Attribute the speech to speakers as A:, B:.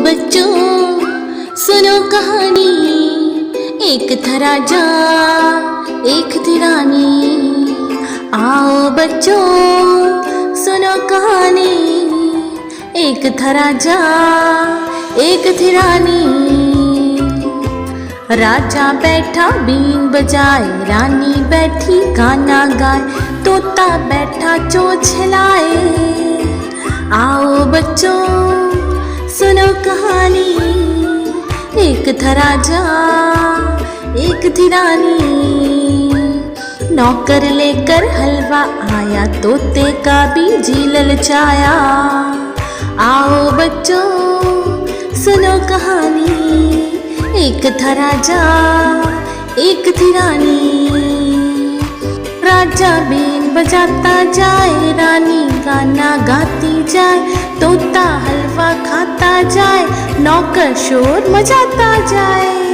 A: बच्चों सुनो कहानी, एक था राजा एक थी रानी। आओ बच्चों सुनो कहानी, एक था राजा एक थी रानी। राजा बैठा बीन बजाए, रानी बैठी गाना गाए, तोता बैठा चोंच हिलाए। आओ बच्चों सुनो कहानी, एक था राजा एक थी रानी। नौकर लेकर हलवा आया, तोते का भी जी ललचाया। आओ बच्चों सुनो कहानी, एक था राजा एक थी रानी। राजा बीन बजाता जाए, रानी गाना गाती जाए, तोता हलवा खाता जाए, नौकर शोर मचाता जाए।